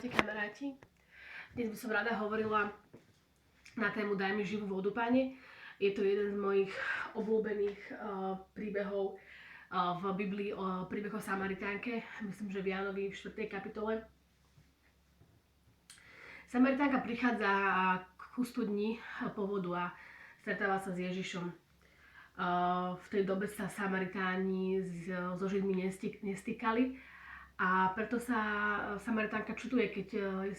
Ahojte kamaráti. Dnes by som rada hovorila na tému Daj mi živú vodu, Pane. Je to jeden z mojich obľúbených príbehov v Biblii o príbehu o Samaritánke. Myslím, že v Jánovi v 4. kapitole. Samaritánka prichádza k studni po vodu a stretáva sa s Ježišom. V tej dobe sa Samaritáni so Židmi nestýkali. A preto sa Samaritánka čuduje, keď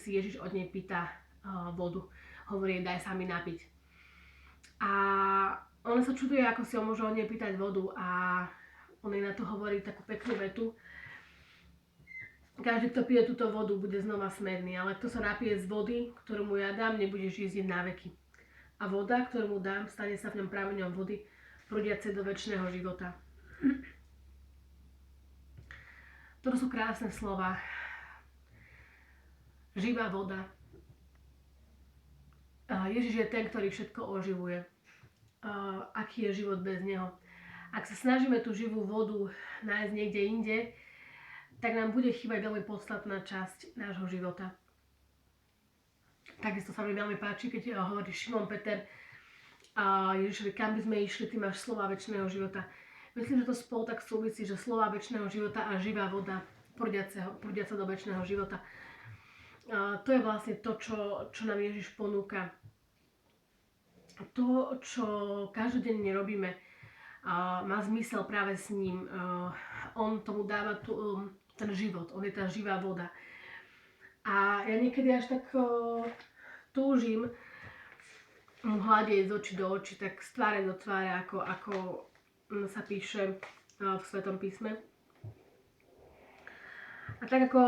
si Ježiš od nej pýta vodu. Hovorí, daj sa mi napiť. A ona sa čuduje, ako si on môže od nej pýtať vodu. A on jej na to hovorí takú peknú vetu. Každý, kto pije túto vodu, bude znova smedný. Ale kto sa napije z vody, ktorú mu ja dám, nebude žiť na veky. A voda, ktorú mu dám, stane sa v ňom prameňom vody, prúdiacej do večného života. Toto sú krásne slova. Živá voda. Ježiš je ten, ktorý všetko oživuje. Aký je život bez neho? Ak sa snažíme tú živú vodu nájsť niekde inde, tak nám bude chýbať veľmi podstatná časť nášho života. Takisto sa mi veľmi páči, keď hovorí Šimon Peter Ježišovi, kam by sme išli, ty máš slova večného života. Myslím, že to spolu tak súvisí, že slova večného života a živá voda prúdiaca do večného života. To je vlastne to, čo nám Ježiš ponúka. To, čo každodenne robíme, má zmysel práve s ním. On tomu dáva ten život, on je tá živá voda. A ja niekedy až tak túžim mu hľadieť z očí do očí, tak z tváre do tváre, ako sa píše v Svetom písme. A tak ako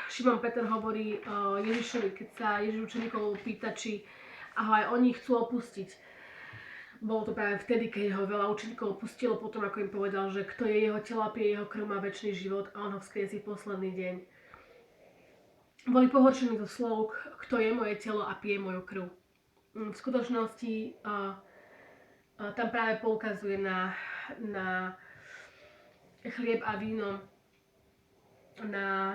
Šimon Peter hovorí Ježišovi, keď sa Ježiš učeníkov pýta, či ho aj oni chcú opustiť. Bolo to práve vtedy, keď ho veľa učeníkov opustilo, potom ako im povedal, že kto je jeho telo a pije jeho krv, má večný život a on ho vzkriesí v posledný deň. Boli pohoršení zo slov, kto je moje telo a pije moju krv. V skutočnosti tam práve poukazuje na chlieb a víno, na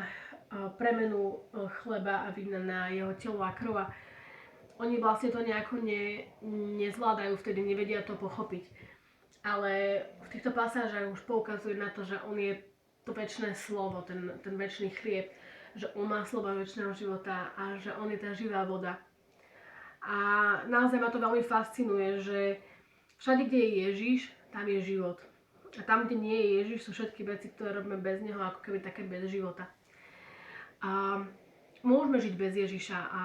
premenu chleba a vína na jeho telo a krv. Oni vlastne to nejako nezvládajú, vtedy nevedia to pochopiť. Ale v týchto pasážach už poukazuje na to, že on je to večné slovo, ten večný chlieb, že on má slova večného života a že on je tá živá voda. A naozaj ma to veľmi fascinuje, že všade, kde je Ježiš, tam je život. A tam, kde nie je Ježiš, sú všetky veci, ktoré robíme bez neho, ako keby také bez života. A môžeme žiť bez Ježiša a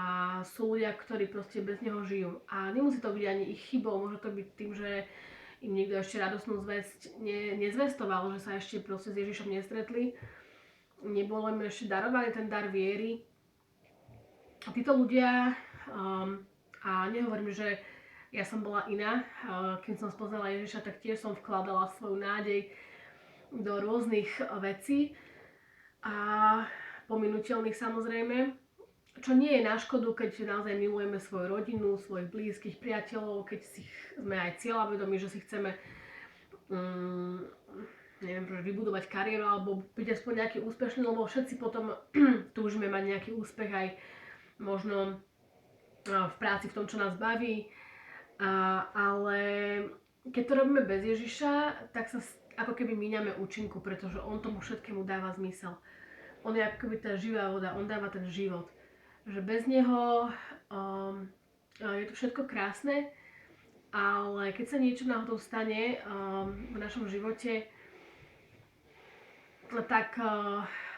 sú ľudia, ktorí proste bez neho žijú. A nemusí to byť ani ich chybou, môže to byť tým, že im niekto ešte radosnú zvesť nezvestoval, že sa ešte proste s Ježišom nestretli. Nebolo im ešte darovaný ten dar viery. A títo ľudia, a nehovorím, že ja som bola iná, keď som spoznala Ježiša, tak tiež som vkladala svoju nádej do rôznych vecí a pominuteľných samozrejme, čo nie je na škodu, keď naozaj milujeme svoju rodinu, svojich blízkych priateľov, keď sme aj cieľavedomí, že si chceme vybudovať kariéru alebo byť aspoň nejaký úspešný, lebo všetci potom túžime mať nejaký úspech aj možno v práci, v tom, čo nás baví. Ale keď to robíme bez Ježiša, tak sa ako keby míňame účinku, pretože on tomu všetkému dáva zmysel. On je ako keby tá živá voda, on dáva ten život. Že bez neho je to všetko krásne, ale keď sa niečo náhodou stane v našom živote, tak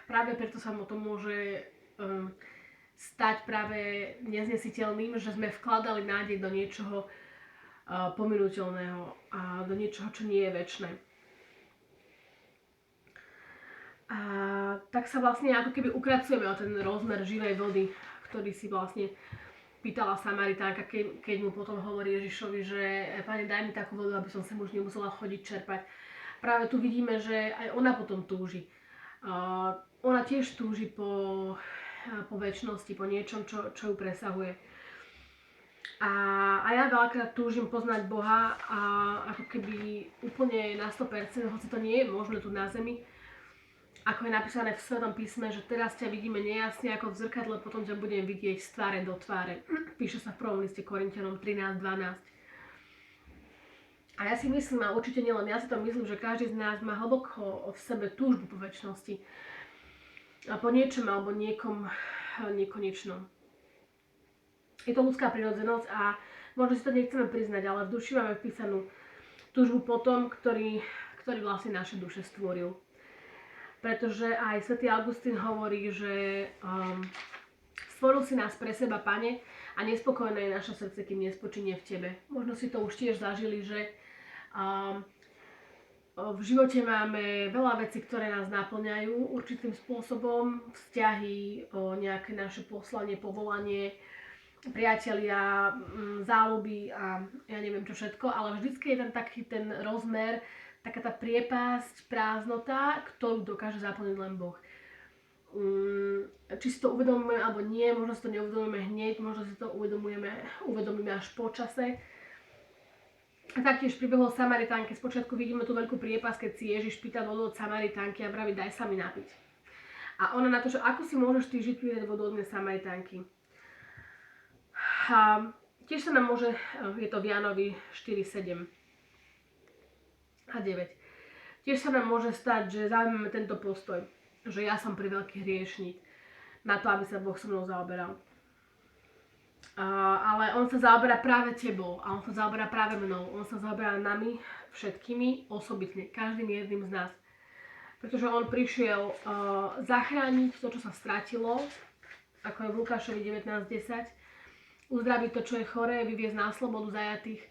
práve preto sa mu to môže stať práve neznesiteľným, že sme vkladali nádej do niečoho pominuteľného a do niečoho, čo nie je večné. A tak sa vlastne ako keby ukracujeme o ten rozmer živej vody, ktorý si vlastne pýtala Samaritánka, keď mu potom hovorí Ježišovi, že Pane, daj mi takú vodu, aby som sem už nemusela chodiť čerpať. Práve tu vidíme, že aj ona potom túži. Ona tiež túži po večnosti, po niečom, čo ju presahuje. A ja veľakrát túžim poznať Boha a ako keby úplne na 100%, hoci to nie je možné tu na zemi, ako je napísané v Svetom písme, že teraz ťa vidíme nejasne ako v zrkadle, potom ťa budem vidieť z tváre do tváre. Píše sa v prvom liste Korinťanom 13:12. A ja si myslím, a určite nielen ja si to myslím, že každý z nás má hlboko v sebe túžbu po večnosti. A po niečom alebo niekom nekonečnom. Je to ľudská prirodzenosť a možno si to nechceme priznať, ale v duši máme vpísanú túžbu po tom, ktorý vlastne naše duše stvoril. Pretože aj svätý Augustín hovorí, že stvoril si nás pre seba, Pane, a nespokojné je naše srdce, kým nespočinie v Tebe. Možno si to už tiež zažili, že v živote máme veľa vecí, ktoré nás naplňajú určitým spôsobom, vzťahy, nejaké naše poslanie, povolanie, priatelia, záľuby a ja neviem čo všetko, ale vždycky je tam taký ten rozmer, taká tá priepasť, prázdnota, ktorú dokáže zaplniť len Boh. Či si to uvedomíme alebo nie, možno si to neuvedomíme hneď, možno si to uvedomíme až po čase. A taktiež príbeh o Samaritánke. Spočiatku vidíme tú veľkú priepasť, keď si Ježiš pýta vodu od Samaritánky a vraví, daj sa mi napiť. A ona na to, že ako si môžeš ty žiť pýtať vodu od mňa Samaritánky. A tiež sa nám môže, je to v Jánovi 4:7 a 9. Tiež sa nám môže stať, že zaujmeme tento postoj, že ja som priveľký hriešnik na to, aby sa Boh so mnou zaoberal. Ale on sa zaoberá práve tebou a on sa zaoberá práve mnou. On sa zaoberá nami všetkými osobitne, každým jedným z nás. Pretože on prišiel zachrániť to, čo sa stratilo, ako je v Lukášovi 19:10, uzdraviť to, čo je choré, vyviesť na slobodu zajatých,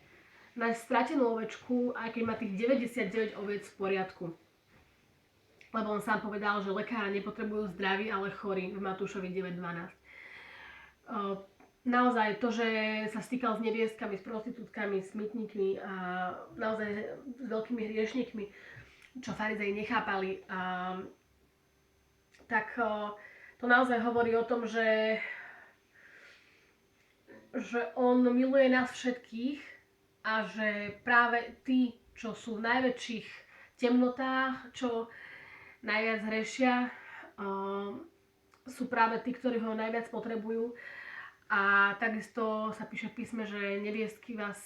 nájsť stratenú ovečku, aj keď má tých 99 oviec v poriadku. Lebo on sám povedal, že lekára nepotrebujú zdraví, ale chorí v Matúšovi 9:12. Naozaj to, že sa stýkal s neviestkami, s prostitútkami, s mytníkmi a naozaj s veľkými hriešnikmi, čo farizei nechápali, tak to naozaj hovorí o tom, že on miluje nás všetkých a že práve tí, čo sú v najväčších temnotách, čo najviac hrešia, sú práve tí, ktorí ho najviac potrebujú. A takisto sa píše v písme, že neviestky vás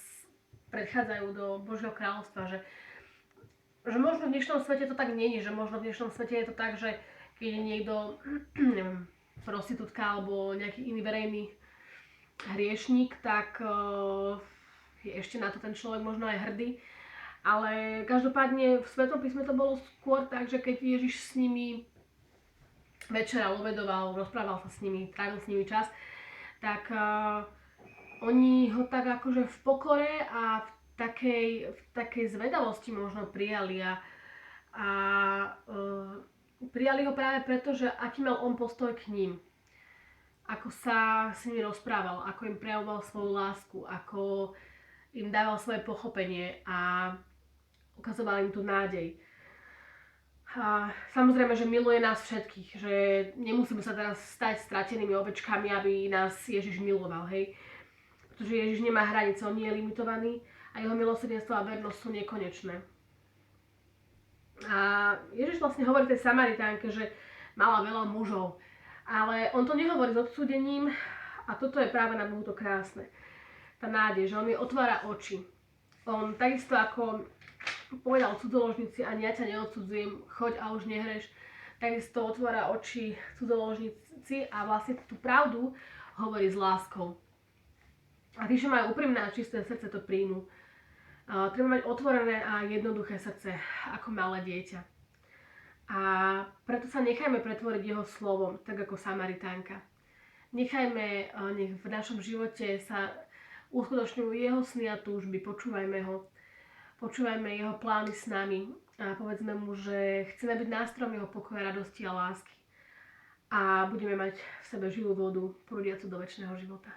predchádzajú do Božieho kráľovstva, že možno v dnešnom svete to tak nie je, že možno v dnešnom svete je to tak, že keď je niekto, neviem, prostitútka alebo nejaký iný verejný hriešník, tak je ešte na to ten človek možno aj hrdý. Ale každopádne v Svetom písme to bolo skôr tak, že keď Ježiš s nimi večeral, obedoval, rozprával sa s nimi, trávil s nimi čas, tak oni ho tak akože v pokore a v takej zvedavosti možno prijali a prijali ho práve preto, že aký mal on postoj k ním. Ako sa s nimi rozprával, ako im prejavoval svoju lásku, ako im dával svoje pochopenie a ukazoval im tú nádej. A samozrejme, že miluje nás všetkých, že nemusíme sa teraz stať stratenými ovečkami, aby nás Ježiš miloval, hej. Pretože Ježiš nemá hranice, on nie je limitovaný a jeho milosrdenstvo a vernosť sú nekonečné. A Ježiš vlastne hovorí tej Samaritánke, že mala veľa mužov, ale on to nehovorí s odsúdením a toto je práve na Bohu to krásne. Tá nádej, že on jej otvára oči. On takisto ako povedal cudzoložnici, ani ja ťa neodsudzujem, choď a už nehreš, takisto otvára oči cudzoložnici a vlastne tú pravdu hovorí s láskou. A tí, čo majú úprimné a čisté srdce, to príjmu. Treba mať otvorené a jednoduché srdce, ako malé dieťa. A preto sa nechajme pretvoriť jeho slovom, tak ako Samaritánka. Nech v našom živote sa uskutočňujú jeho sny a túžby, počúvajme ho. Počúvajme jeho plány s nami a povedzme mu, že chceme byť nástrojom jeho pokoja, radosti a lásky. A budeme mať v sebe živú vodu, prúdiacu do večného života.